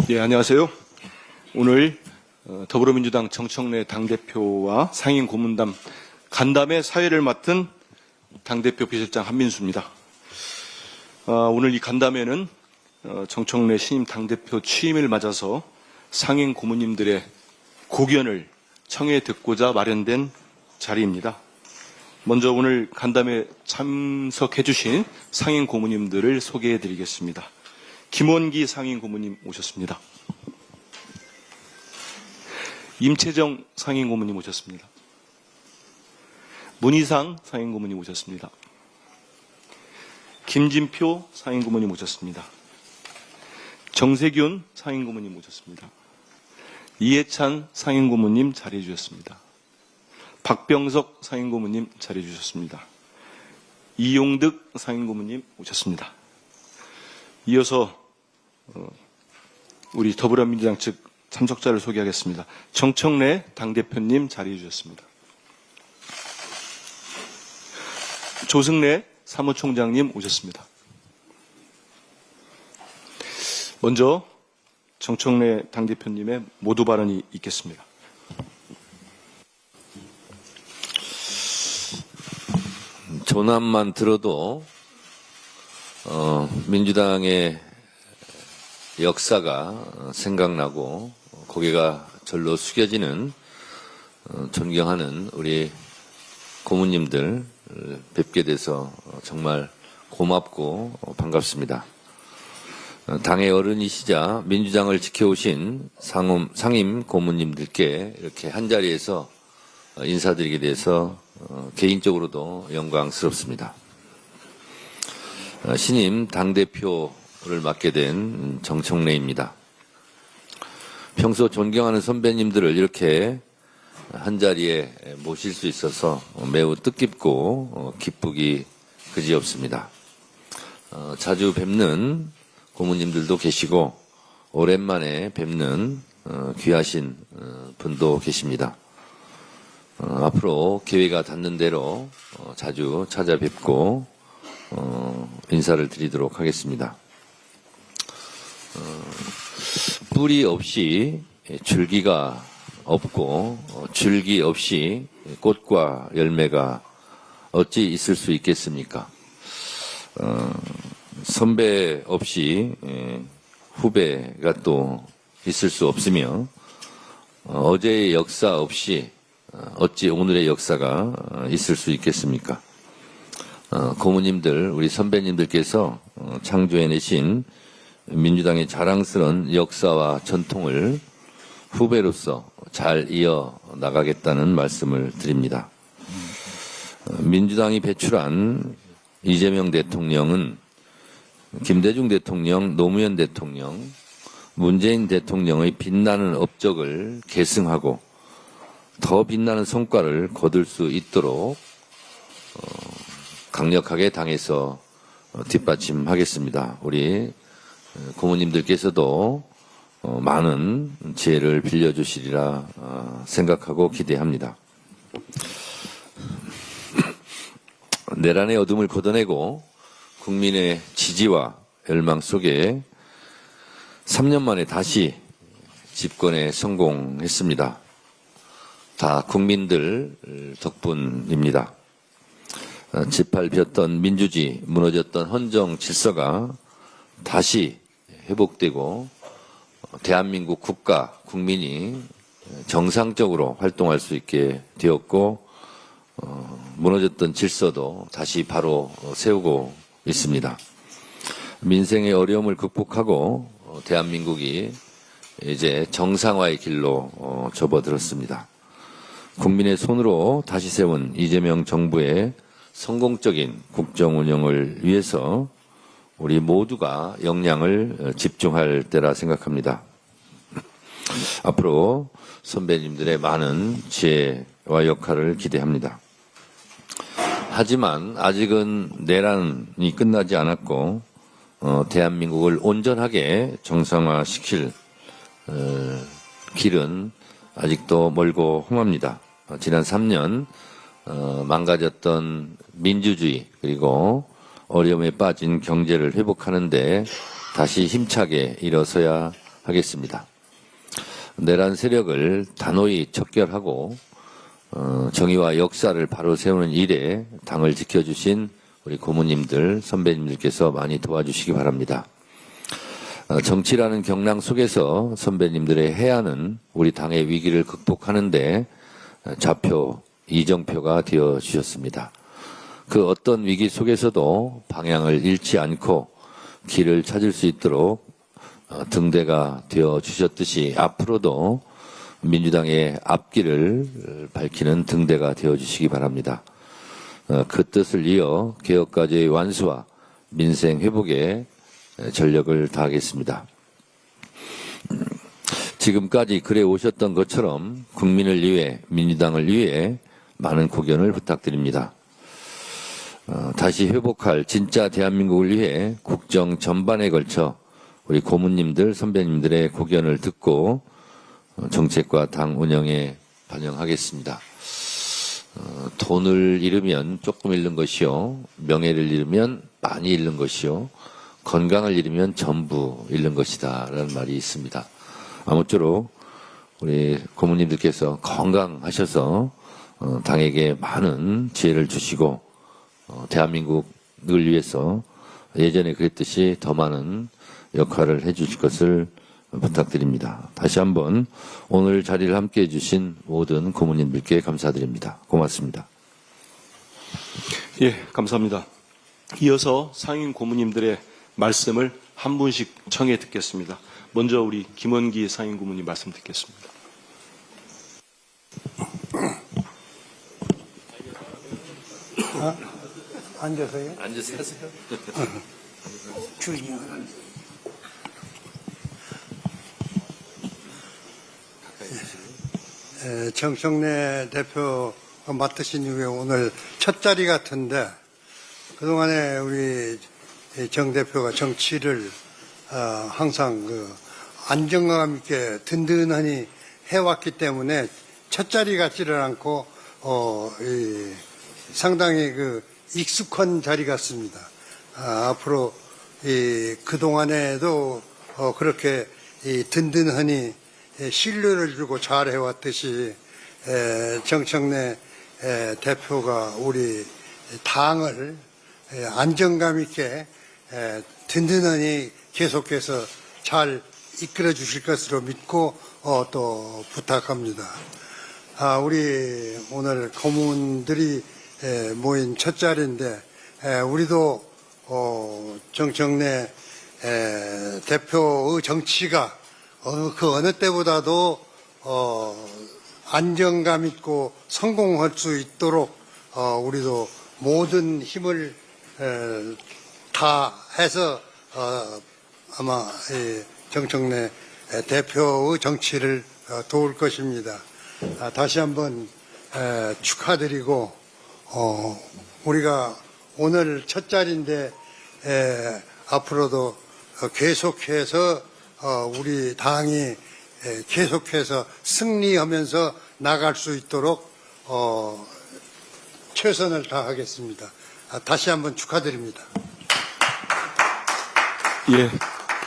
예, 안녕하세요. 오늘 더불어민주당 정청래 당대표와 상임 고문담 간담회 사회를 맡은 당대표 비서실장 한민수입니다. 오늘 이 간담회는 정청래 신임 당대표 취임을 맞아서 상임 고문님들의 고견을 청해 듣고자 마련된 자리입니다. 먼저 오늘 간담회 참석해 주신 상임 고문님들을 소개해 드리겠습니다. 김원기 상임 고문님 오셨습니다. 임채정 상임 고문님 오셨습니다. 문희상 상임 고문님 오셨습니다. 김진표 상임 고문님 오셨습니다. 정세균 상임 고문님 오셨습니다. 이해찬 상임 고문님 자리해 주셨습니다. 박병석 상임 고문님 자리해 주셨습니다. 이용득 상임 고문님 오셨습니다. 이어서 우리 더불어민주당 측 참석자를 소개하겠습니다. 정청래 당대표님 자리해 주셨습니다. 조승래 사무총장님 오셨습니다. 먼저 정청래 당대표님의 모두 발언이 있겠습니다. 조남만 들어도 민주당의 역사가 생각나고 고개가 절로 숙여지는 존경하는 우리 고문님들 뵙게 돼서 정말 고맙고 반갑습니다. 당의 어른이시자 민주당을 지켜오신 상임 고문님들께 이렇게 한자리에서 인사드리게 돼서 개인적으로도 영광스럽습니다. 신임 당대표를 맡게 된 정청래입니다. 평소 존경하는 선배님들을 이렇게 한자리에 모실 수 있어서 매우 뜻깊고 기쁘기 그지없습니다. 자주 뵙는 고문님들도 계시고 오랜만에 뵙는 귀하신 분도 계십니다. 앞으로 기회가 닿는 대로 자주 찾아뵙고 인사를 드리도록 하겠습니다. 뿌리 없이 줄기가 없고 줄기 없이 꽃과 열매가 어찌 있을 수 있겠습니까? 선배 없이 후배가 또 있을 수 없으며 어제의 역사 없이 어찌 오늘의 역사가 있을 수 있겠습니까? 고문님들, 우리 선배님들께서 창조해내신 민주당의 자랑스러운 역사와 전통을 후배로서 잘 이어나가겠다는 말씀을 드립니다. 민주당이 배출한 이재명 대통령은 김대중 대통령, 노무현 대통령, 문재인 대통령의 빛나는 업적을 계승하고 더 빛나는 성과를 거둘 수 있도록 강력하게 당에서 뒷받침하겠습니다. 우리 고모님들께서도 많은 지혜를 빌려주시리라 생각하고 기대합니다. 내란의 어둠을 걷어내고 국민의 지지와 열망 속에 3년 만에 다시 집권에 성공했습니다. 다 국민들 덕분입니다. 짓밟혔던 민주주의, 무너졌던 헌정 질서가 다시 회복되고 대한민국 국가, 국민이 정상적으로 활동할 수 있게 되었고 무너졌던 질서도 다시 바로 세우고 있습니다. 민생의 어려움을 극복하고 대한민국이 이제 정상화의 길로 접어들었습니다. 국민의 손으로 다시 세운 이재명 정부의 성공적인 국정 운영을 위해서 우리 모두가 역량을 집중할 때라 생각합니다. 앞으로 선배님들의 많은 지혜와 역할을 기대합니다. 하지만 아직은 내란이 끝나지 않았고 대한민국을 온전하게 정상화시킬 길은 아직도 멀고 험합니다. 지난 3년 망가졌던 민주주의 그리고 어려움에 빠진 경제를 회복하는데 다시 힘차게 일어서야 하겠습니다. 내란 세력을 단호히 척결하고 정의와 역사를 바로 세우는 일에 당을 지켜주신 우리 고모님들, 선배님들께서 많이 도와주시기 바랍니다. 정치라는 경랑 속에서 선배님들의 해안은 우리 당의 위기를 극복하는데 좌표, 이정표가 되어 주셨습니다. 그 어떤 위기 속에서도 방향을 잃지 않고 길을 찾을 수 있도록 등대가 되어 주셨듯이 앞으로도 민주당의 앞길을 밝히는 등대가 되어 주시기 바랍니다. 그 뜻을 이어 개혁과제의 완수와 민생 회복에 전력을 다하겠습니다. 지금까지 그래 오셨던 것처럼 국민을 위해 민주당을 위해 많은 고견을 부탁드립니다. 다시 회복할 진짜 대한민국을 위해 국정 전반에 걸쳐 우리 고문님들, 선배님들의 고견을 듣고 정책과 당 운영에 반영하겠습니다. 돈을 잃으면 조금 잃는 것이요, 명예를 잃으면 많이 잃는 것이요, 건강을 잃으면 전부 잃는 것이다 라는 말이 있습니다. 아무쪼록 우리 고모님들께서 건강하셔서 당에게 많은 지혜를 주시고 대한민국을 위해서 예전에 그랬듯이 더 많은 역할을 해주실 것을 부탁드립니다. 다시 한번 오늘 자리를 함께해 주신 모든 고모님들께 감사드립니다. 고맙습니다. 예, 감사합니다. 이어서 상임 고모님들의 말씀을 한 분씩 청해 듣겠습니다. 먼저 우리 김원기 상임 고모님 말씀 듣겠습니다. 앉아서요? 앉으세요. 하세요. 주인이 정청래 대표 맡으신 이후에 오늘 첫 자리 같은데 그동안에 우리 정 대표가 정치를 항상 안정감 있게 든든하니 해왔기 때문에 첫 자리 같지를 않고 상당히 익숙한 자리 같습니다. 앞으로 그동안에도 그렇게 든든하니 신뢰를 주고 잘 해왔듯이 정청래 대표가 우리 당을 안정감 있게 든든하니 계속해서 잘 이끌어 주실 것으로 믿고 또 부탁합니다. 우리 오늘 고문들이 모인 첫 자리인데 우리도 정청래 대표의 정치가 그 어느 때보다도 안정감 있고 성공할 수 있도록 우리도 모든 힘을 다해서 아마 정청래 대표의 정치를 도울 것입니다. 다시 한번 축하드리고 우리가 오늘 첫 자리인데 앞으로도 계속해서 우리 당이 계속해서 승리하면서 나갈 수 있도록 최선을 다하겠습니다. 다시 한번 축하드립니다. 예,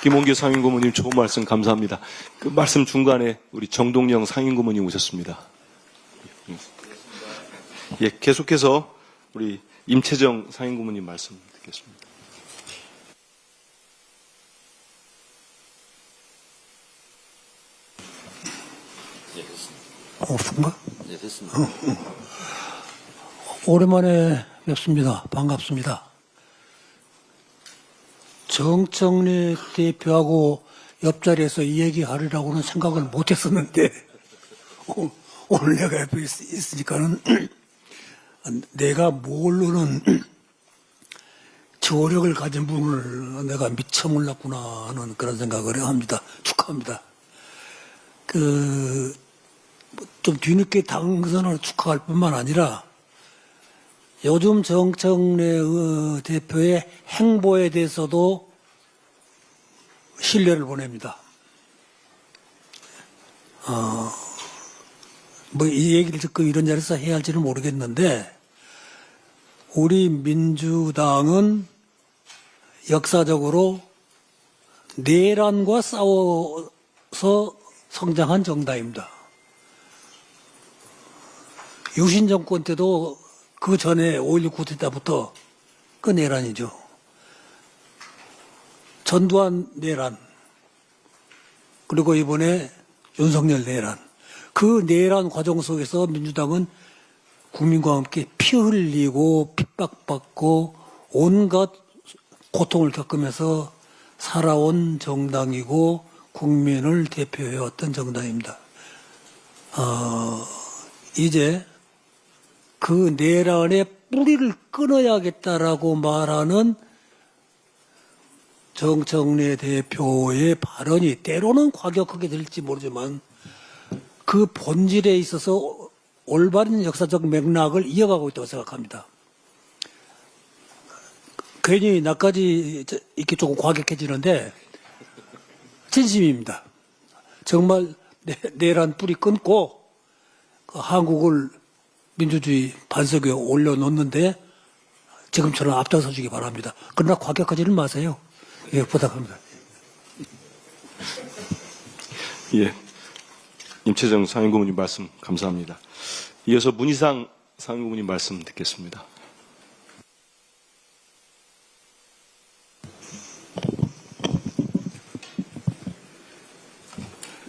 김원기 상임 고모님 좋은 말씀 감사합니다. 그 말씀 중간에 우리 정동영 상임 고모님 오셨습니다. 예, 계속해서 우리 임채정 상임 고모님 말씀 듣겠습니다. 없습니까? 네, 됐습니다. 오랜만에 뵙습니다. 반갑습니다. 정청래 대표하고 옆자리에서 이 얘기하리라고는 생각을 못했었는데 오늘 내가 옆에 있으니까는 내가 모르는 저력을 가진 분을 내가 미처 몰랐구나 하는 그런 생각을 합니다. 축하합니다. 좀 뒤늦게 당선을 축하할 뿐만 아니라 요즘 정청래 대표의 행보에 대해서도 신뢰를 보냅니다. 뭐 이 얘기를 듣고 이런 자리에서 해야 할지는 모르겠는데, 우리 민주당은 역사적으로 내란과 싸워서 성장한 정당입니다. 유신 정권 때도 그 전에 5.16 쿠데타부터 그 내란이죠. 전두환 내란, 그리고 이번에 윤석열 내란. 그 내란 과정 속에서 민주당은 국민과 함께 피 흘리고 핍박받고 온갖 고통을 겪으면서 살아온 정당이고 국민을 대표해왔던 정당입니다. 이제 그 내란의 뿌리를 끊어야겠다라고 말하는 정청래 대표의 발언이 때로는 과격하게 들릴지 모르지만 그 본질에 있어서 올바른 역사적 맥락을 이어가고 있다고 생각합니다. 괜히 나까지 이렇게 조금 과격해지는데 진심입니다. 정말 내란 뿌리 끊고 그 한국을 민주주의 반석에 올려놓는데 지금처럼 앞장서 주기 바랍니다. 그러나 과격하지는 마세요. 예, 부탁합니다. 예. 임채정 상임고문님 말씀 감사합니다. 이어서 문희상 상임고문님 말씀 듣겠습니다.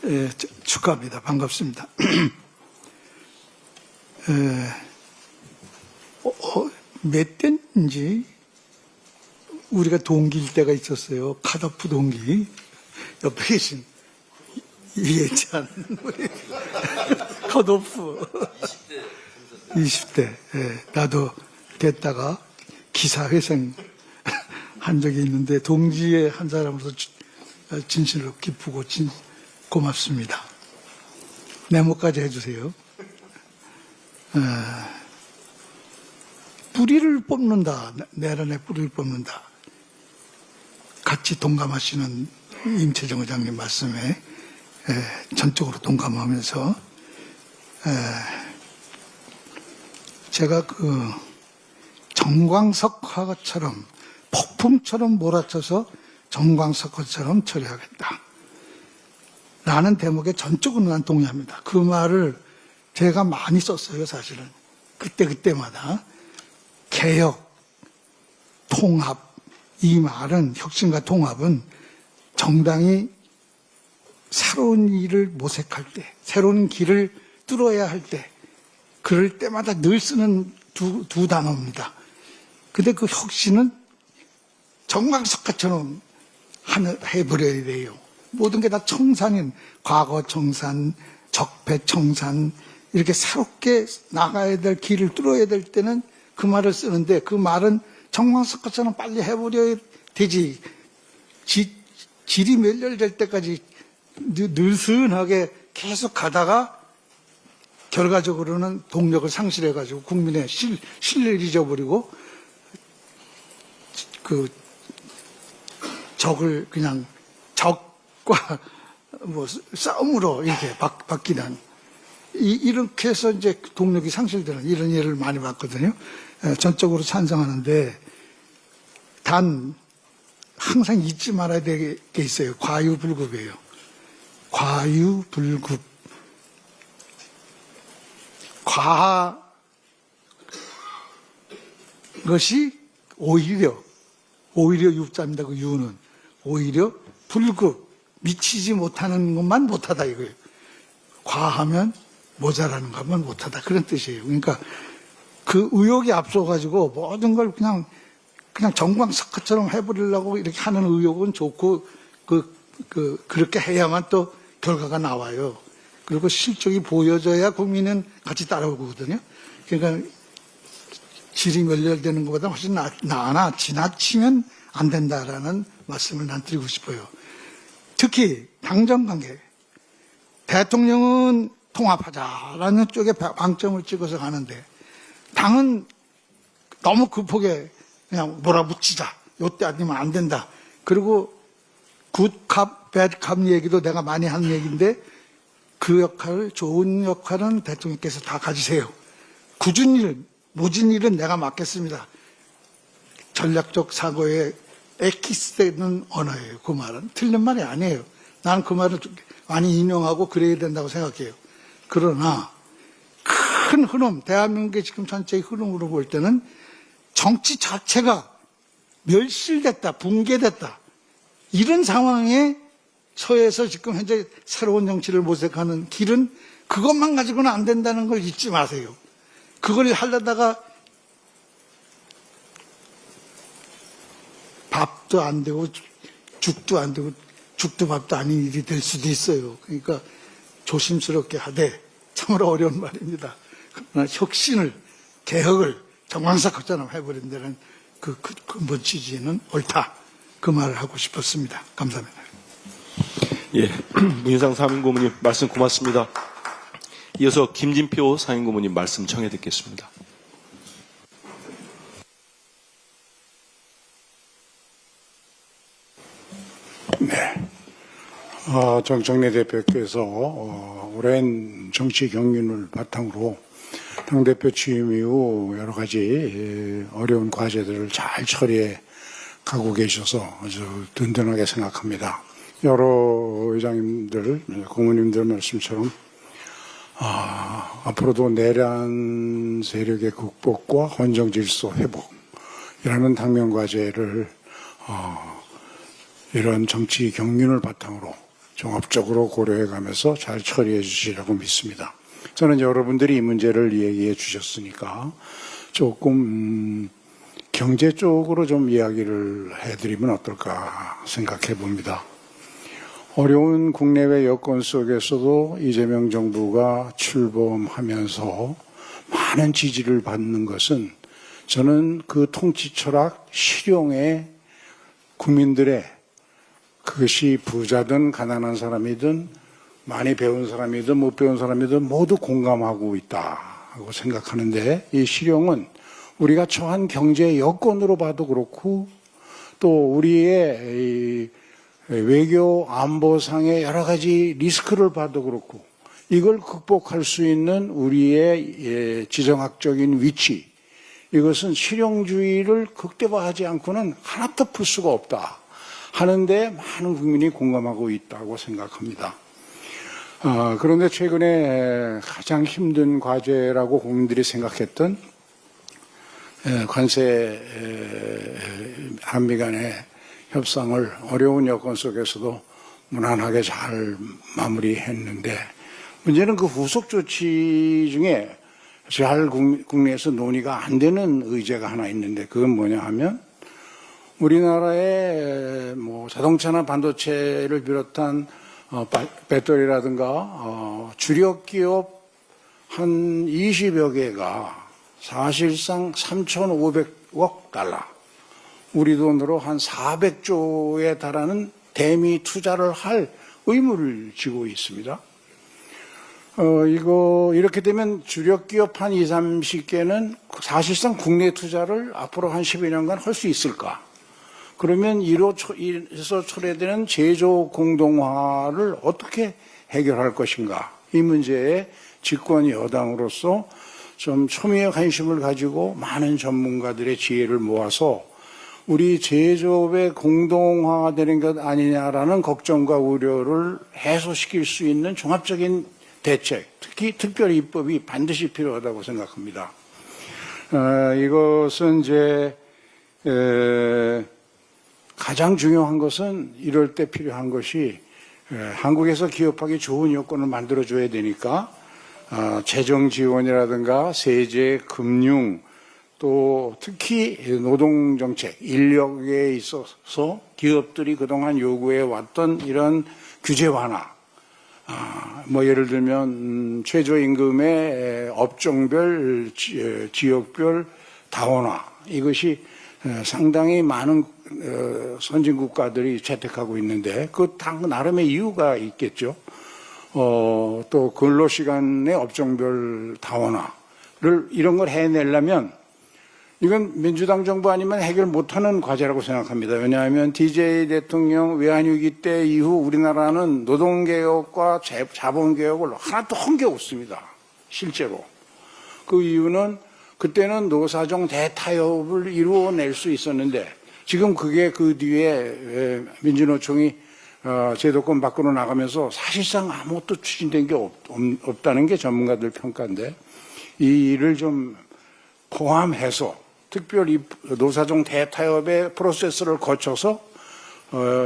예, 축하합니다. 반갑습니다. 몇 때인지 우리가 동기일 때가 있었어요. 카더프 동기. 옆에 계신 이해찬 우리 컷오프 20대. 예, 나도 됐다가 기사회생 한 적이 있는데 동지의 한 사람으로서 진실로 기쁘고 고맙습니다. 메모까지 해주세요. 뿌리를 뽑는다. 내란의 뿌리를 뽑는다. 같이 동감하시는 임채정 의장님 말씀에 전적으로 동감하면서 제가 그 정광석화처럼 폭풍처럼 몰아쳐서 정광석화처럼 처리하겠다. 라는 대목에 전적으로 난 동의합니다. 그 말을 제가 많이 썼어요, 사실은. 그때마다. 개혁, 통합, 이 말은, 혁신과 통합은 정당이 새로운 일을 모색할 때, 새로운 길을 뚫어야 할 때, 그럴 때마다 늘 쓰는 두 단어입니다. 근데 그 혁신은 정광석화처럼 해버려야 돼요. 모든 게 다 청산인, 과거 청산, 적폐 청산, 이렇게 새롭게 나가야 될 길을 뚫어야 될 때는 그 말을 쓰는데 그 말은 정광석화처럼 빨리 해버려야 되지. 질이 멸렬될 때까지 느슨하게 계속 가다가 결과적으로는 동력을 상실해가지고 국민의 신뢰를 잊어버리고 그 적을 그냥 적과 뭐 싸움으로 이렇게 바뀌는 이렇게 해서 이제 동력이 상실되는 이런 예를 많이 봤거든요. 전적으로 찬성하는데 단 항상 잊지 말아야 될 게 있어요. 과유불급이에요. 과유불급. 과한 것이 오히려 유자입니다. 그 유는 오히려 불급, 미치지 못하는 것만 못하다 이거예요. 과하면 모자라는 것만 못하다 그런 뜻이에요. 그러니까 그 의욕이 앞서가지고 모든 걸 그냥 정광석화처럼 해버리려고 이렇게 하는 의욕은 좋고 그렇게 해야만 또 결과가 나와요. 그리고 실적이 보여져야 국민은 같이 따라오거든요. 그러니까 질이 멸렬되는 것보다 훨씬 나으나 지나치면 안 된다라는 말씀을 난 드리고 싶어요. 특히 당정관계. 대통령은 통합하자라는 쪽에 방점을 찍어서 가는데 당은 너무 급하게 그냥 몰아붙이자. 요때 아니면 안 된다. 그리고 굿캅, 배드캅 얘기도 내가 많이 한 얘기인데 그 역할을, 좋은 역할은 대통령께서 다 가지세요. 굳은 일, 모진 일은 내가 맡겠습니다. 전략적 사고에 엑기스되는 언어예요. 그 말은 틀린 말이 아니에요. 나는 그 말을 많이 인용하고 그래야 된다고 생각해요. 그러나 큰 흐름, 대한민국의 지금 전체의 흐름으로 볼 때는 정치 자체가 멸실됐다, 붕괴됐다, 이런 상황에 처해서 지금 현재 새로운 정치를 모색하는 길은 그것만 가지고는 안 된다는 걸 잊지 마세요. 그걸 하려다가 밥도 안 되고 죽도 안 되고 죽도 밥도 아닌 일이 될 수도 있어요. 그러니까 조심스럽게 하되, 참으로 어려운 말입니다. 그러나 혁신을, 개혁을 정광석처럼 해버린 데는 그 근본 취지는 옳다. 그 말을 하고 싶었습니다. 감사합니다. 예, 문희상 상임고문님 말씀 고맙습니다. 이어서 김진표 상임고문님 말씀 청해 듣겠습니다. 정청래 대표께서 오랜 정치 경륜을 바탕으로 당대표 취임 이후 여러 가지 어려운 과제들을 잘 처리해 가고 계셔서 아주 든든하게 생각합니다. 여러 의장님들, 고문님들 말씀처럼 앞으로도 내란 세력의 극복과 헌정 질서 회복이라는 당면 과제를 이런 정치 경륜을 바탕으로 종합적으로 고려해 가면서 잘 처리해 주시라고 믿습니다. 저는 여러분들이 이 문제를 얘기해 주셨으니까 조금 경제 쪽으로 좀 이야기를 해드리면 어떨까 생각해 봅니다. 어려운 국내외 여건 속에서도 이재명 정부가 출범하면서 많은 지지를 받는 것은 저는 그 통치 철학, 실용에 국민들의, 그것이 부자든 가난한 사람이든 많이 배운 사람이든 못 배운 사람이든 모두 공감하고 있다고 생각하는데, 이 실용은 우리가 처한 경제 여건으로 봐도 그렇고 또 우리의 이 외교 안보상의 여러 가지 리스크를 봐도 그렇고 이걸 극복할 수 있는 우리의 지정학적인 위치, 이것은 실용주의를 극대화하지 않고는 하나도 풀 수가 없다 하는데 많은 국민이 공감하고 있다고 생각합니다. 그런데 최근에 가장 힘든 과제라고 국민들이 생각했던 관세 한미 간의 협상을 어려운 여건 속에서도 무난하게 잘 마무리했는데, 문제는 그 후속 조치 중에 잘 국내에서 논의가 안 되는 의제가 하나 있는데, 그건 뭐냐 하면 우리나라의 뭐 자동차나 반도체를 비롯한 배터리라든가 주력 기업 한 20여 개가 사실상 3,500억 달러, 우리 돈으로 한 400조에 달하는 대미 투자를 할 의무를 지고 있습니다. 이렇게 되면 주력 기업 한 20, 30개는 사실상 국내 투자를 앞으로 한 10여 년간 할 수 있을까? 그러면 이로서 초래되는 제조 공동화를 어떻게 해결할 것인가? 이 문제에 집권 여당으로서 좀 초미의 관심을 가지고 많은 전문가들의 지혜를 모아서 우리 제조업의 공동화되는 것 아니냐라는 걱정과 우려를 해소시킬 수 있는 종합적인 대책, 특히 특별 입법이 반드시 필요하다고 생각합니다. 이것은 이제 가장 중요한 것은 이럴 때 필요한 것이 한국에서 기업하기 좋은 여건을 만들어줘야 되니까 재정 지원이라든가 세제, 금융, 또 특히 노동정책, 인력에 있어서 기업들이 그동안 요구해 왔던 이런 규제 완화, 뭐 예를 들면 최저임금의 업종별, 지역별 다원화, 이것이 상당히 많은 선진국가들이 채택하고 있는데 그 나름의 이유가 있겠죠. 또 근로시간의 업종별 다원화를 이런 걸 해내려면 이건 민주당 정부 아니면 해결 못하는 과제라고 생각합니다. 왜냐하면 DJ 대통령 외환위기 때 이후 우리나라는 노동개혁과 자본개혁을 하나도 한 게 없습니다. 실제로. 그 이유는 그때는 노사정 대타협을 이루어낼 수 있었는데 지금 그게 그 뒤에 민주노총이 제도권 밖으로 나가면서 사실상 아무것도 추진된 게 없다는 게 전문가들 평가인데 이 일을 좀 포함해서 특별히 노사정 대타협의 프로세스를 거쳐서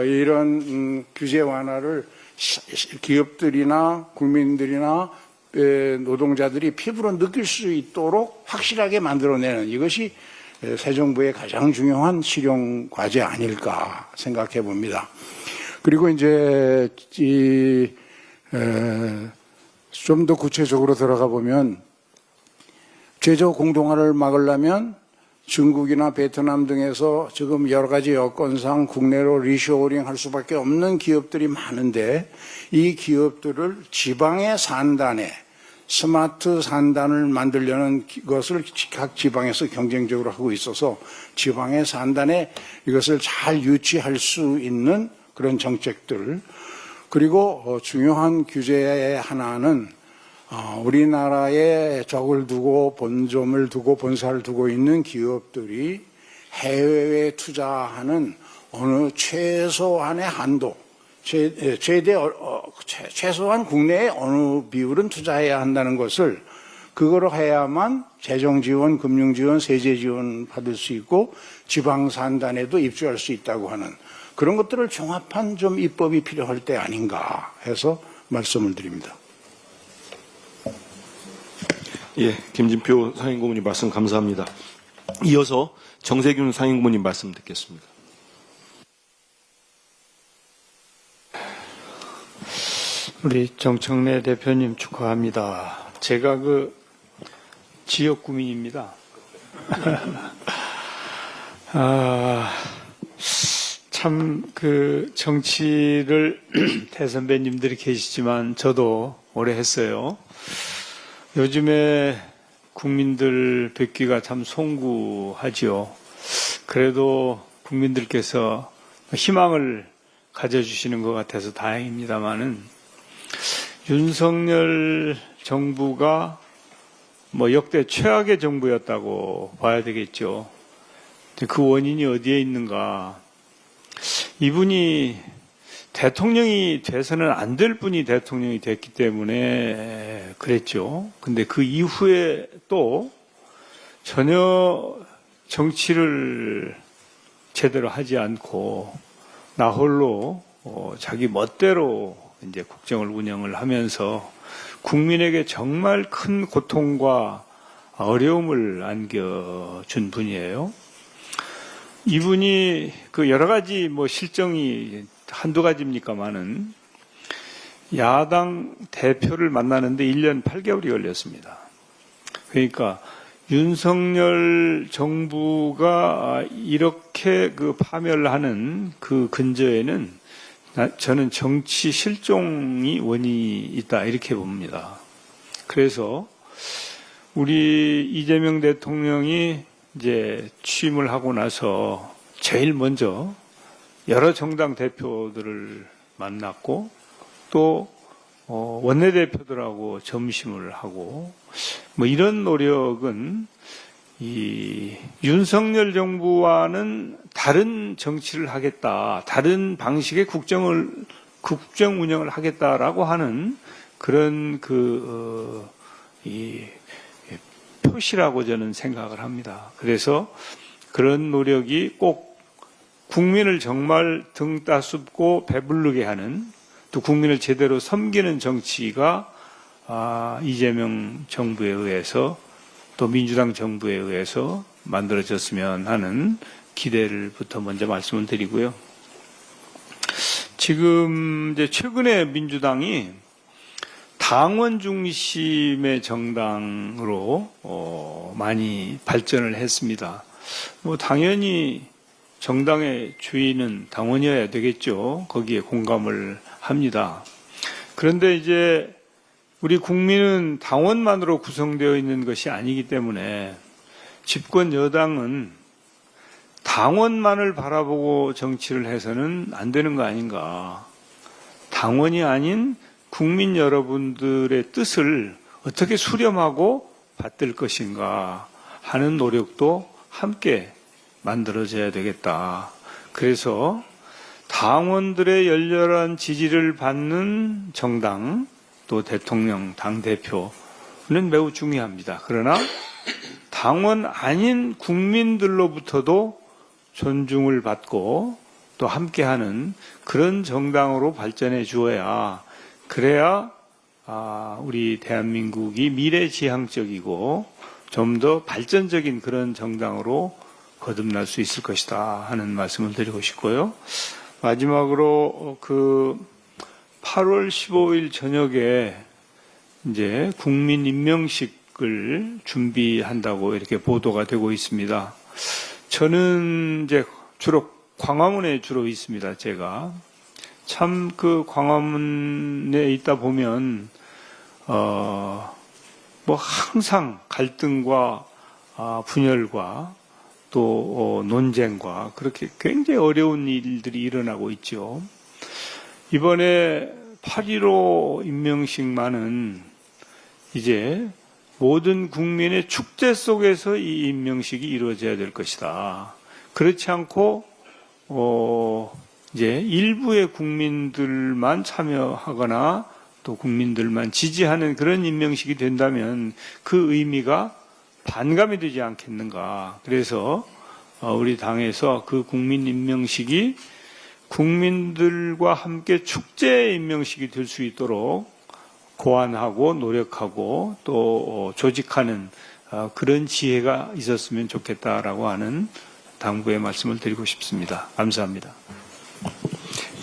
이런 규제 완화를 기업들이나 국민들이나 노동자들이 피부로 느낄 수 있도록 확실하게 만들어내는 이것이 새 정부의 가장 중요한 실용 과제 아닐까 생각해 봅니다. 그리고 이제 좀 더 구체적으로 들어가 보면 제조 공동화를 막으려면 중국이나 베트남 등에서 지금 여러 가지 여건상 국내로 리쇼어링 할 수밖에 없는 기업들이 많은데 이 기업들을 지방의 산단에 스마트 산단을 만들려는 것을 각 지방에서 경쟁적으로 하고 있어서 지방의 산단에 이것을 잘 유치할 수 있는 그런 정책들 그리고 중요한 규제의 하나는 우리나라에 적을 두고 본점을 두고 본사를 두고 있는 기업들이 해외에 투자하는 어느 최소한의 한도, 최소한 국내에 어느 비율은 투자해야 한다는 것을 그거로 해야만 재정 지원, 금융 지원, 세제 지원 받을 수 있고 지방 산단에도 입주할 수 있다고 하는 그런 것들을 종합한 좀 입법이 필요할 때 아닌가 해서 말씀을 드립니다. 예, 김진표 상임고문님 말씀 감사합니다. 이어서 정세균 상임고문님 말씀 듣겠습니다. 우리 정청래 대표님 축하합니다. 제가 그 지역구민입니다. 참 그 정치를 대선배님들이 계시지만 저도 오래 했어요. 요즘에 국민들 뵙기가 참 송구하지요. 그래도 국민들께서 희망을 가져주시는 것 같아서 다행입니다만은 윤석열 정부가 뭐 역대 최악의 정부였다고 봐야 되겠죠. 그 원인이 어디에 있는가? 이분이 대통령이 돼서는 안 될 분이 대통령이 됐기 때문에 그랬죠. 근데 그 이후에 또 전혀 정치를 제대로 하지 않고 나 홀로 자기 멋대로 이제 국정을 운영을 하면서 국민에게 정말 큰 고통과 어려움을 안겨준 분이에요. 이분이 그 여러 가지 뭐 실정이 한두 가지입니까만은 야당 대표를 만나는데 1년 8개월이 걸렸습니다. 그러니까 윤석열 정부가 이렇게 그 파멸하는 그 근저에는 저는 정치 실종이 원인이 있다 이렇게 봅니다. 그래서 우리 이재명 대통령이 이제 취임을 하고 나서 제일 먼저 여러 정당 대표들을 만났고 또 원내대표들하고 점심을 하고 뭐 이런 노력은 이 윤석열 정부와는 다른 정치를 하겠다, 다른 방식의 국정 운영을 하겠다라고 하는 그런 이 표시라고 저는 생각을 합니다. 그래서 그런 노력이 꼭 국민을 정말 등 따숩고 배부르게 하는 또 국민을 제대로 섬기는 정치가 이재명 정부에 의해서 또 민주당 정부에 의해서 만들어졌으면 하는 기대를부터 먼저 말씀을 드리고요. 지금 이제 최근에 민주당이 당원 중심의 정당으로 많이 발전을 했습니다. 뭐 당연히 정당의 주인은 당원이어야 되겠죠. 거기에 공감을 합니다. 그런데 이제 우리 국민은 당원만으로 구성되어 있는 것이 아니기 때문에 집권 여당은 당원만을 바라보고 정치를 해서는 안 되는 거 아닌가. 당원이 아닌 국민 여러분들의 뜻을 어떻게 수렴하고 받들 것인가 하는 노력도 함께 만들어져야 되겠다. 그래서 당원들의 열렬한 지지를 받는 정당, 또 대통령, 당대표는 매우 중요합니다. 그러나 당원 아닌 국민들로부터도 존중을 받고 또 함께하는 그런 정당으로 발전해 주어야, 그래야 우리 대한민국이 미래지향적이고 좀 더 발전적인 그런 정당으로 거듭날 수 있을 것이다 하는 말씀을 드리고 싶고요. 마지막으로 그 8월 15일 저녁에 이제 국민 임명식을 준비한다고 이렇게 보도가 되고 있습니다. 저는 이제 주로 광화문에 주로 있습니다. 제가 참 그 광화문에 있다 보면 뭐 항상 갈등과 분열과 또 논쟁과 그렇게 굉장히 어려운 일들이 일어나고 있죠. 이번에 8.15 임명식만은 이제 모든 국민의 축제 속에서 이 임명식이 이루어져야 될 것이다. 그렇지 않고 이제 일부의 국민들만 참여하거나 또 국민들만 지지하는 그런 임명식이 된다면 그 의미가 반감이 되지 않겠는가. 그래서 우리 당에서 그 국민 임명식이 국민들과 함께 축제 임명식이 될 수 있도록 고안하고 노력하고 또 조직하는 그런 지혜가 있었으면 좋겠다라고 하는 당부의 말씀을 드리고 싶습니다. 감사합니다.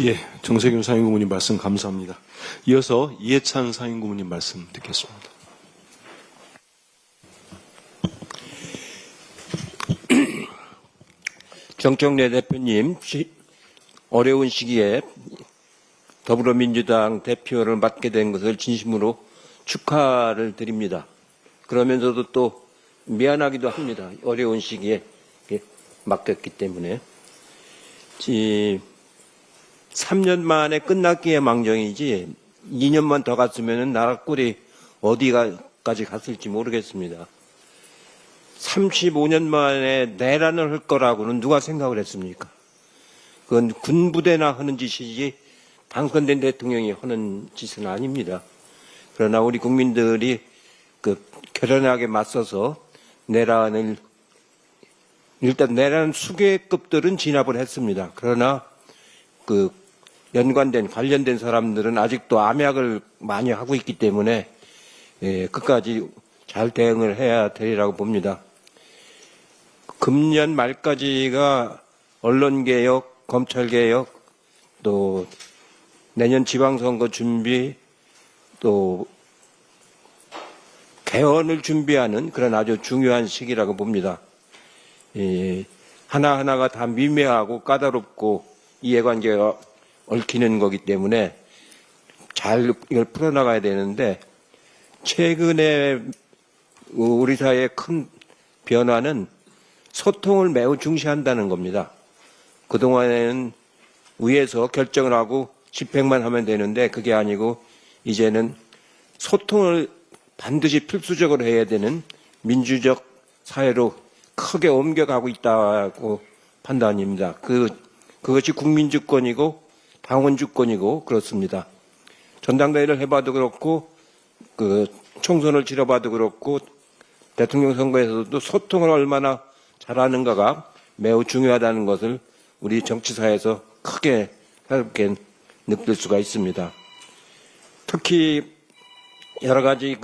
예, 정세균 상임고문님 말씀 감사합니다. 이어서 이해찬 상임고문님 말씀 듣겠습니다. 정청래 대표님, 어려운 시기에 더불어민주당 대표를 맡게 된 것을 진심으로 축하를 드립니다. 그러면서도 또 미안하기도 합니다. 어려운 시기에 맡겼기 때문에. 3년 만에 끝났기에 망정이지 2년만 더 갔으면 나라 꼴이 어디까지 갔을지 모르겠습니다. 35년 만에 내란을 할 거라고는 누가 생각을 했습니까? 그건 군부대나 하는 짓이지 당선된 대통령이 하는 짓은 아닙니다. 그러나 우리 국민들이 결연하게 맞서서 내란 수괴급들은 진압을 했습니다. 그러나 관련된 사람들은 아직도 암약을 많이 하고 있기 때문에 끝까지 잘 대응을 해야 되리라고 봅니다. 금년 말까지가 언론개혁, 검찰개혁, 또 내년 지방선거 준비, 또 개헌을 준비하는 그런 아주 중요한 시기라고 봅니다. 하나하나가 다 미묘하고 까다롭고 이해관계가 얽히는 거기 때문에 잘 이걸 풀어나가야 되는데, 최근에 우리 사회의 큰 변화는 소통을 매우 중시한다는 겁니다. 그동안에는 위에서 결정을 하고 집행만 하면 되는데 그게 아니고 이제는 소통을 반드시 필수적으로 해야 되는 민주적 사회로 크게 옮겨가고 있다고 판단입니다. 그것이 국민주권이고 당원주권이고 그렇습니다. 전당대회를 해봐도 그렇고 총선을 치러봐도 그렇고 대통령 선거에서도 소통을 얼마나 잘하는가가 매우 중요하다는 것을 우리 정치사에서 크게 새롭게 느낄 수가 있습니다. 특히 여러 가지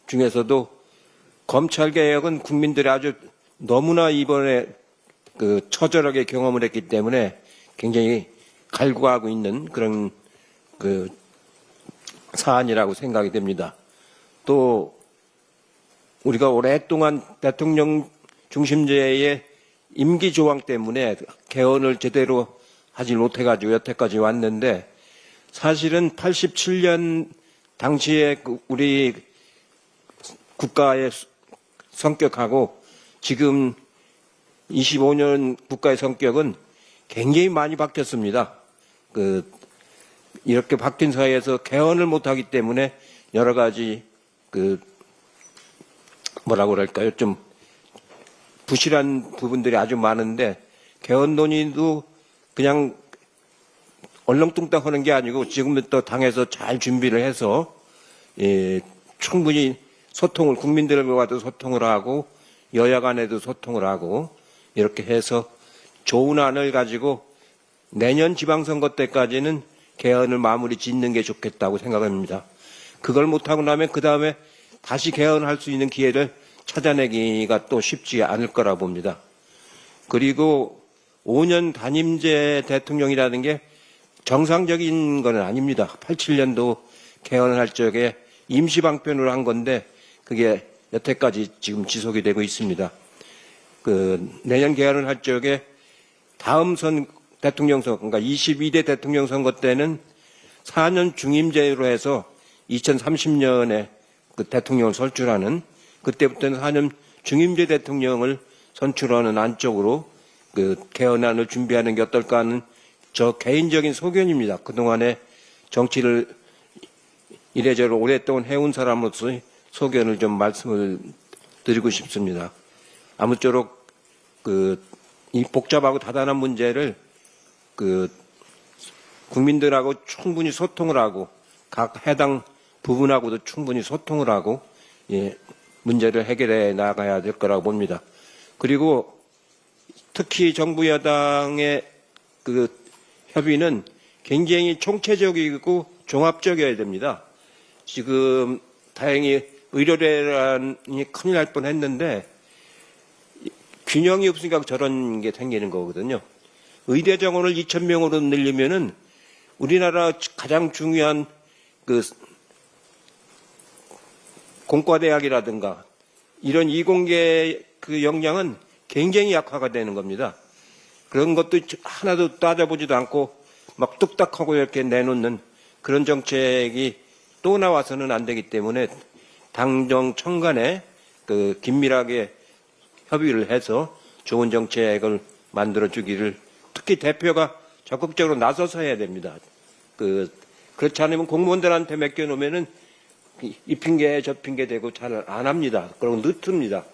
중에서도 검찰개혁은 국민들이 아주 너무나 이번에 처절하게 경험을 했기 때문에 굉장히 갈구하고 있는 그런 사안이라고 생각이 됩니다. 또 우리가 오랫동안 대통령 중심제의 임기 조항 때문에 개헌을 제대로 하지 못해가지고 여태까지 왔는데, 사실은 87년 당시에 우리 국가의 성격하고 지금 25년 국가의 성격은 굉장히 많이 바뀌었습니다. 이렇게 바뀐 사회에서 개헌을 못하기 때문에 여러 가지 뭐라고 그럴까요? 좀 부실한 부분들이 아주 많은데 개헌 논의도 그냥 얼렁뚱땅 하는 게 아니고 지금부터 당에서 잘 준비를 해서 충분히 소통을 국민들과도 소통을 하고 여야 간에도 소통을 하고 이렇게 해서 좋은 안을 가지고 내년 지방선거 때까지는 개헌을 마무리 짓는 게 좋겠다고 생각합니다. 그걸 못하고 나면 그 다음에 다시 개헌할 수 있는 기회를 찾아내기가 또 쉽지 않을 거라 봅니다. 그리고 5년 단임제 대통령이라는 게 정상적인 건 아닙니다. 87년도 개헌을 할 적에 임시방편으로 한 건데 그게 여태까지 지금 지속이 되고 있습니다. 내년 개헌을 할 적에 다음 대통령 선거, 그러니까 22대 대통령 선거 때는 4년 중임제로 해서 2030년에 대통령을 선출하는 그때부터는 4년 중임제 대통령을 선출하는 안쪽으로 개헌안을 준비하는 게 어떨까 하는 저 개인적인 소견입니다. 그동안에 정치를 이래저래 오랫동안 해온 사람으로서 소견을 좀 말씀을 드리고 싶습니다. 아무쪼록 이 복잡하고 다단한 문제를 국민들하고 충분히 소통을 하고 각 해당 부분하고도 충분히 소통을 하고 문제를 해결해 나가야 될 거라고 봅니다. 그리고 특히 정부 여당의 협의는 굉장히 총체적이고 종합적이어야 됩니다. 지금 다행히 의료대란이 큰일 날 뻔했는데 균형이 없으니까 저런 게 생기는 거거든요. 의대 정원을 2,000명으로 늘리면은 우리나라 가장 중요한 공과대학이라든가 이런 이공계 역량은 굉장히 약화가 되는 겁니다. 그런 것도 하나도 따져보지도 않고 막 뚝딱하고 이렇게 내놓는 그런 정책이 또 나와서는 안 되기 때문에 당정 청간에 긴밀하게 협의를 해서 좋은 정책을 만들어주기를 특히 대표가 적극적으로 나서서 해야 됩니다. 그렇지 않으면 공무원들한테 맡겨놓으면은 이 핑계 저 핑계 대고 잘 안 합니다. 그리고 늦습니다.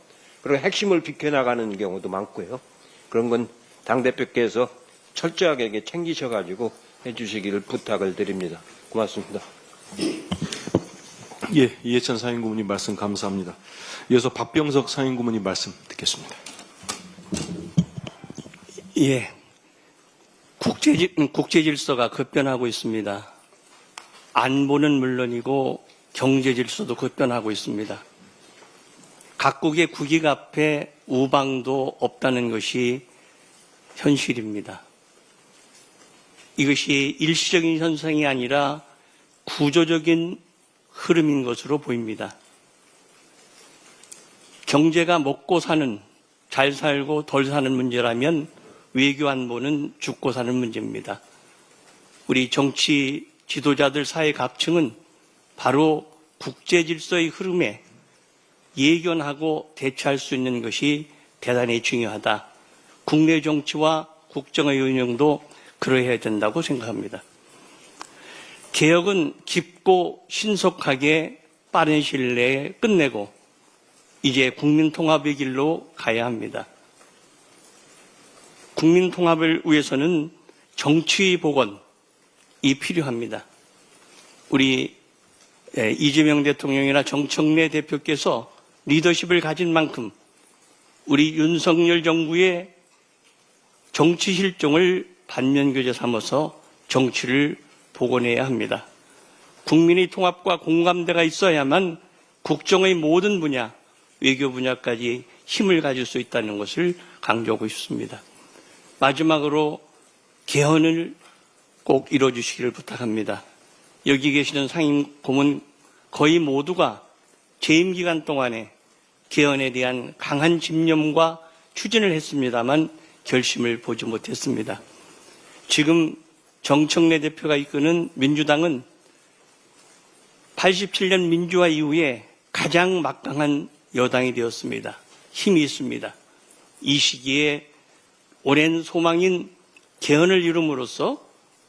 그리고 핵심을 비켜나가는 경우도 많고요. 그런 건 당대표께서 철저하게 챙기셔가지고 해주시기를 부탁을 드립니다. 고맙습니다. 예, 이해찬 상임고문님 말씀 감사합니다. 이어서 박병석 상임고문님 말씀 듣겠습니다. 예. 국제 질서가 급변하고 있습니다. 안보는 물론이고 경제 질서도 급변하고 있습니다. 각국의 국익 앞에 우방도 없다는 것이 현실입니다. 이것이 일시적인 현상이 아니라 구조적인 흐름인 것으로 보입니다. 경제가 먹고 사는, 잘 살고 덜 사는 문제라면 외교 안보는 죽고 사는 문제입니다. 우리 정치 지도자들 사회 각층은 바로 국제 질서의 흐름에 예견하고 대처할 수 있는 것이 대단히 중요하다. 국내 정치와 국정의 운영도 그러해야 된다고 생각합니다. 개혁은 깊고 신속하게 빠른 시일 내에 끝내고 이제 국민통합의 길로 가야 합니다. 국민통합을 위해서는 정치의 복원이 필요합니다. 우리 이재명 대통령이나 정청래 대표께서 리더십을 가진 만큼 우리 윤석열 정부의 정치 실종을 반면교제 삼아서 정치를 복원해야 합니다. 국민의 통합과 공감대가 있어야만 국정의 모든 분야, 외교 분야까지 힘을 가질 수 있다는 것을 강조하고 싶습니다. 마지막으로 개헌을 꼭 이뤄주시기를 부탁합니다. 여기 계시는 상임 고문 거의 모두가 재임 기간 동안에 개헌에 대한 강한 집념과 추진을 했습니다만 결심을 보지 못했습니다. 지금 정청래 대표가 이끄는 민주당은 87년 민주화 이후에 가장 막강한 여당이 되었습니다. 힘이 있습니다. 이 시기에 오랜 소망인 개헌을 이룸으로써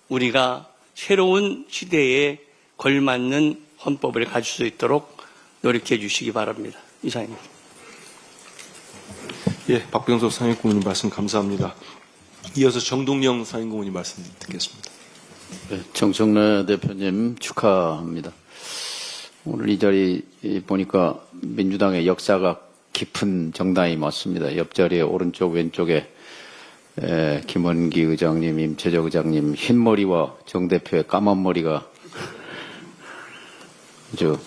우리가 새로운 시대에 걸맞는 헌법을 가질 수 있도록 노력해 주시기 바랍니다. 이상입니다. 예, 박병석 상임고문님 말씀 감사합니다. 이어서 정동영 상임고문님 말씀 듣겠습니다. 네, 정청래 대표님 축하합니다. 오늘 이 자리 보니까 민주당의 역사가 깊은 정당이 맞습니다. 옆자리에 오른쪽 왼쪽에 김원기 의장님, 임채적 의장님 흰머리와 정 대표의 까만 머리가 아주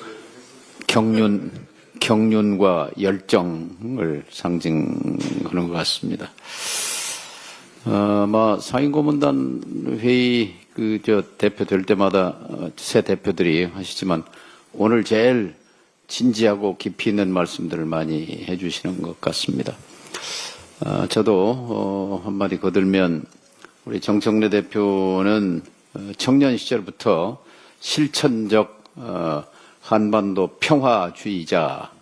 경륜과 열정을 상징하는 것 같습니다. 아마 상임고문단 회의 대표 될 때마다 새 대표들이 하시지만 오늘 제일 진지하고 깊이 있는 말씀들을 많이 해주시는 것 같습니다. 저도 한마디 거들면 우리 정청래 대표는 청년 시절부터 실천적 한반도 평화주의자입니다.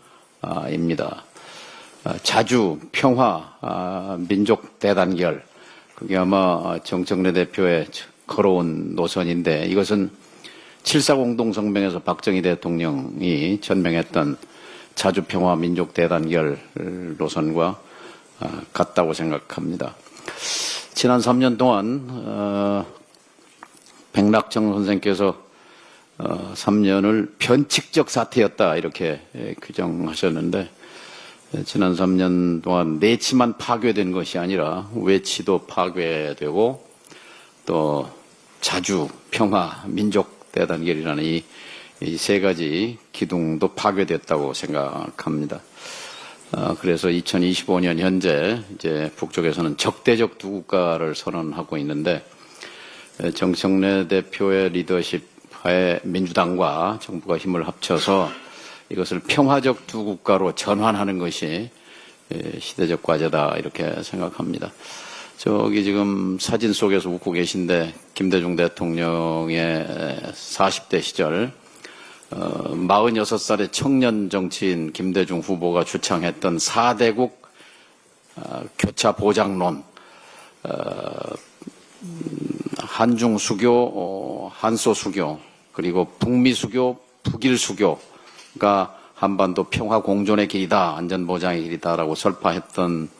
자주 평화 민족 대단결 그게 아마 정청래 대표의 걸어온 노선인데 이것은 7.4 공동성명에서 박정희 대통령이 천명했던 자주평화 민족 대단결 노선과 같다고 생각합니다. 지난 3년 동안 백낙정 선생께서 3년을 변칙적 사태였다 이렇게 규정하셨는데 지난 3년 동안 내치만 파괴된 것이 아니라 외치도 파괴되고 또 자주 평화 민족 대단결이라는 이 세 가지 기둥도 파괴됐다고 생각합니다. 그래서 2025년 현재 이제 북쪽에서는 적대적 두 국가를 선언하고 있는데 정청래 대표의 리더십 하에 민주당과 정부가 힘을 합쳐서 이것을 평화적 두 국가로 전환하는 것이 시대적 과제다 이렇게 생각합니다. 저기 지금 사진 속에서 웃고 계신데 김대중 대통령의 40대 시절 46살의 청년 정치인 김대중 후보가 주창했던 4대국 교차 보장론 한중수교, 한소수교 그리고 북미수교, 북일수교가 한반도 평화 공존의 길이다, 안전보장의 길이다라고 설파했던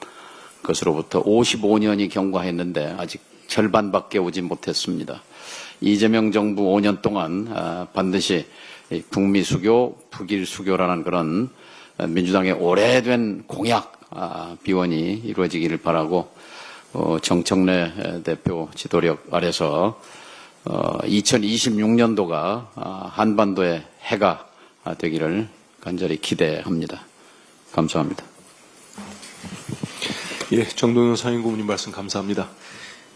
것으로부터 55년이 경과했는데 아직 절반밖에 오지 못했습니다. 이재명 정부 5년 동안 반드시 북미수교, 북일수교라는 그런 민주당의 오래된 공약 비원이 이루어지기를 바라고 정청래 대표 지도력 아래서 2026년도가 한반도의 해가 되기를 간절히 기대합니다. 감사합니다. 예, 정동영 상임고문님 말씀 감사합니다.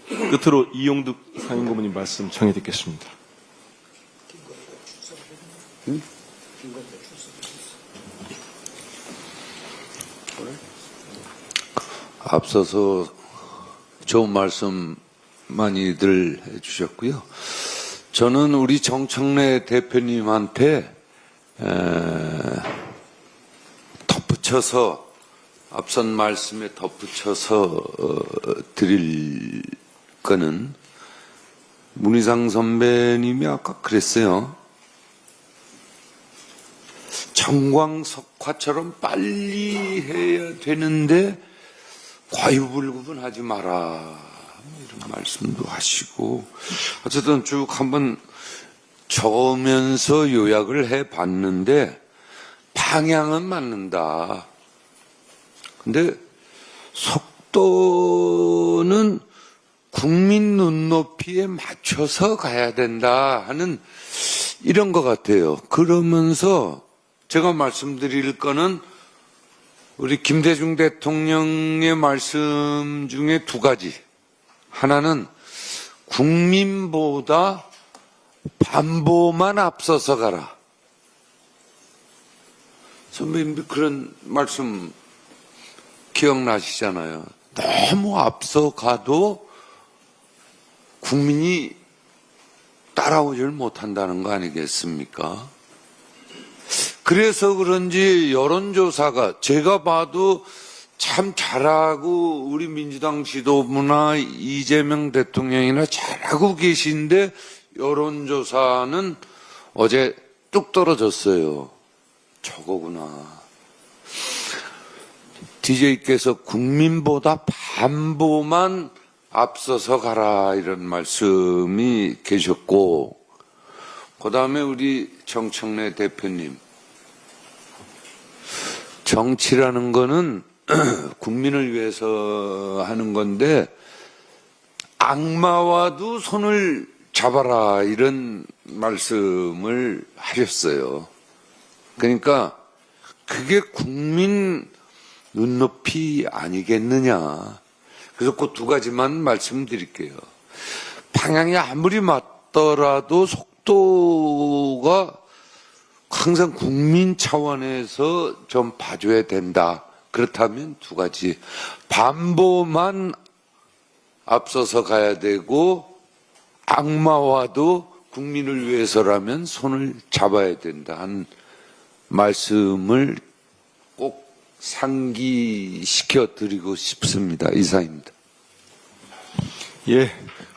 끝으로 이용득 상임고문님 말씀 청해 듣겠습니다. 앞서서 좋은 말씀 많이들 해주셨고요. 저는 우리 정청래 대표님한테 덧붙여서 앞선 말씀에 덧붙여서 드릴 거는 문희상 선배님이 아까 그랬어요. 정광석화처럼 빨리 해야 되는데 과유불급은 하지 마라 이런 말씀도 하시고 어쨌든 쭉 한번 적으면서 요약을 해봤는데 방향은 맞는다. 근데 속도는 국민 눈높이에 맞춰서 가야 된다 하는 이런 것 같아요. 그러면서 제가 말씀드릴 거는 우리 김대중 대통령의 말씀 중에 두 가지. 하나는 국민보다 반보만 앞서서 가라. 선배님도 그런 말씀 기억나시잖아요. 너무 앞서가도 국민이 따라오질 못한다는 거 아니겠습니까? 그래서 그런지 여론조사가 제가 봐도 참 잘하고 우리 민주당 지도부나 이재명 대통령이나 잘하고 계신데 여론조사는 어제 뚝 떨어졌어요. 저거구나. DJ께서 국민보다 반보만 앞서서 가라 이런 말씀이 계셨고, 그 다음에 우리 정청래 대표님, 정치라는 거는 국민을 위해서 하는 건데 악마와도 손을 잡아라 이런 말씀을 하셨어요. 그러니까 그게 국민 눈높이 아니겠느냐. 그래서 그 두 가지만 말씀드릴게요. 방향이 아무리 맞더라도 속도가 항상 국민 차원에서 좀 봐줘야 된다. 그렇다면 두 가지. 반보만 앞서서 가야 되고 악마와도 국민을 위해서라면 손을 잡아야 된다 한 말씀을 꼭 상기시켜 드리고 싶습니다. 이상입니다. 예,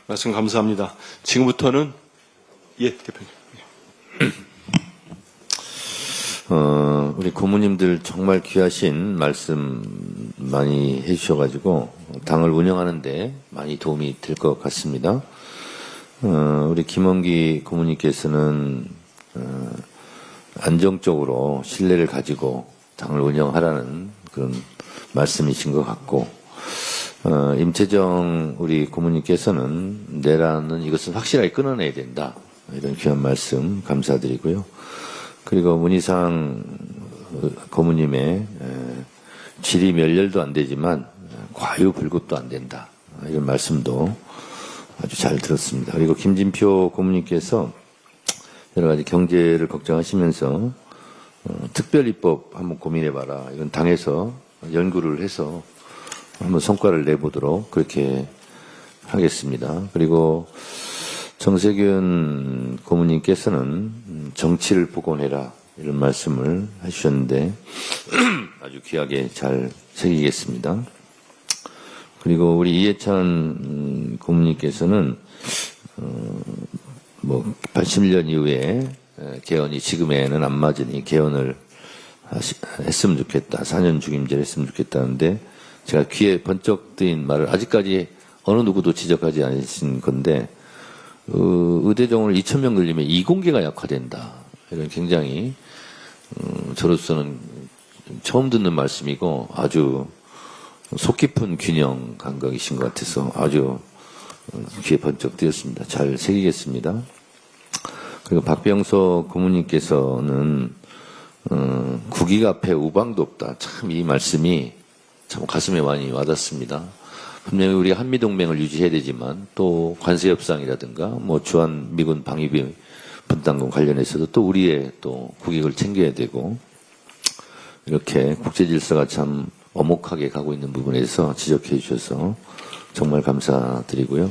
말씀 감사합니다. 지금부터는 예, 대표님. 우리 고모님들 정말 귀하신 말씀 많이 해주셔가지고 당을 운영하는데 많이 도움이 될 것 같습니다. 우리 김원기 고모님께서는 안정적으로 신뢰를 가지고 당을 운영하라는 그런 말씀이신 것 같고, 임채정 우리 고모님께서는 내라는 이것은 확실하게 끊어내야 된다. 이런 귀한 말씀 감사드리고요. 그리고 문희상 고모님의 질이 멸렬도 안 되지만 과유불급도 안 된다. 이런 말씀도 아주 잘 들었습니다. 그리고 김진표 고모님께서 여러 가지 경제를 걱정하시면서 특별입법 한번 고민해봐라. 이건 당에서 연구를 해서 한번 성과를 내보도록 그렇게 하겠습니다. 그리고 정세균 고모님께서는 정치를 복원해라 이런 말씀을 하셨는데 아주 귀하게 잘 새기겠습니다. 그리고 우리 이해찬 고모님께서는 80년 이후에 개헌이 지금에는 안 맞으니 개헌을 했으면 좋겠다. 4년 중임제를 했으면 좋겠다는데 제가 귀에 번쩍 뜨인 말을 아직까지 어느 누구도 지적하지 않으신 건데 의대정원을 2,000명 늘리면 이공계가 약화된다. 이런 굉장히 저로서는 처음 듣는 말씀이고 아주 속 깊은 균형 감각이신 것 같아서 아주 귀에 번쩍 뜨였습니다. 잘 새기겠습니다. 그리고 박병석 고모님께서는 국익 앞에 우방도 없다. 참 이 말씀이 참 가슴에 많이 와닿습니다. 분명히 우리가 한미동맹을 유지해야 되지만 또 관세 협상이라든가 뭐 주한 미군 방위비 분담금 관련해서도 또 우리의 또 국익을 챙겨야 되고 이렇게 국제 질서가 참 엄혹하게 가고 있는 부분에서 지적해 주셔서 정말 감사드리고요.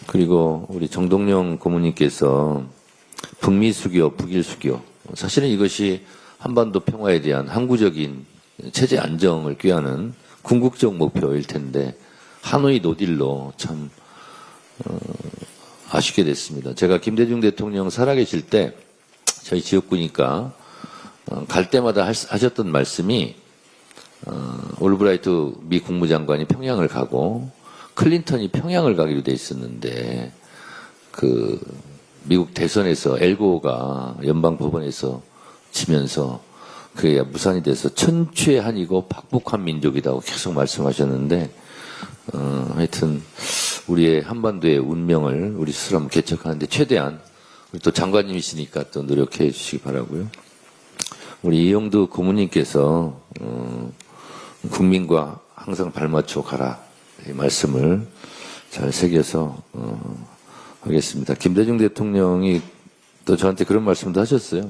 그리고 우리 정동영 고모님께서 북미 수교, 북일 수교 사실은 이것이 한반도 평화에 대한 항구적인 체제 안정을 꾀하는 궁극적 목표일 텐데 하노이 노딜로 참 아쉽게 됐습니다. 제가 김대중 대통령 살아계실 때 저희 지역구니까 갈 때마다 하셨던 말씀이 올브라이트 미 국무장관이 평양을 가고 클린턴이 평양을 가기로 돼 있었는데 그 미국 대선에서 엘고가 연방법원에서 지면서 그게 무산이 돼서 천추의한이고 박복한 민족이라고 계속 말씀하셨는데 하여튼 우리의 한반도의 운명을 우리 스스로 한번 개척하는데 최대한 우리 또 장관님이시니까 또 노력해 주시기 바라고요. 우리 이영두 고모님께서 국민과 항상 발맞춰 가라 이 말씀을 잘 새겨서 하겠습니다. 김대중 대통령이 또 저한테 그런 말씀도 하셨어요.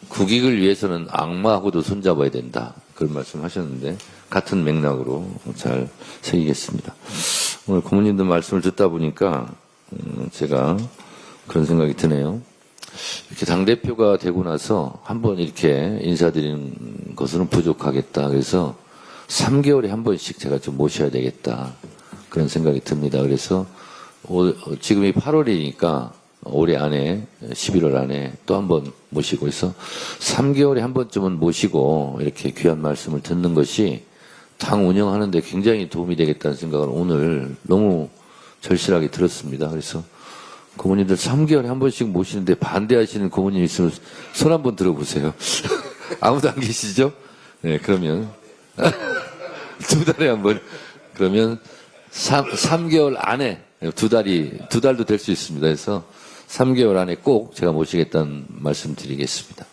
국익을 위해서는 악마하고도 손잡아야 된다. 그런 말씀 하셨는데 같은 맥락으로 잘 새기겠습니다. 오늘 고모님들 말씀을 듣다 보니까 제가 그런 생각이 드네요. 이렇게 당대표가 되고 나서 한번 이렇게 인사드리는 것은 부족하겠다. 그래서 3개월에 한 번씩 제가 좀 모셔야 되겠다. 그런 생각이 듭니다. 그래서 지금이 8월이니까 올해 안에 11월 안에 또 한 번 모시고 있어 3개월에 한 번쯤은 모시고 이렇게 귀한 말씀을 듣는 것이 당 운영하는데 굉장히 도움이 되겠다는 생각을 오늘 너무 절실하게 들었습니다. 그래서 고모님들 3개월에 한 번씩 모시는데 반대하시는 고모님 있으면 손 한번 들어보세요. 아무도 안 계시죠? 네, 그러면 2달에 한 번 그러면 3개월 안에 두 달도 될 수 있습니다. 그래서 3개월 안에 꼭 제가 모시겠다는 말씀 드리겠습니다.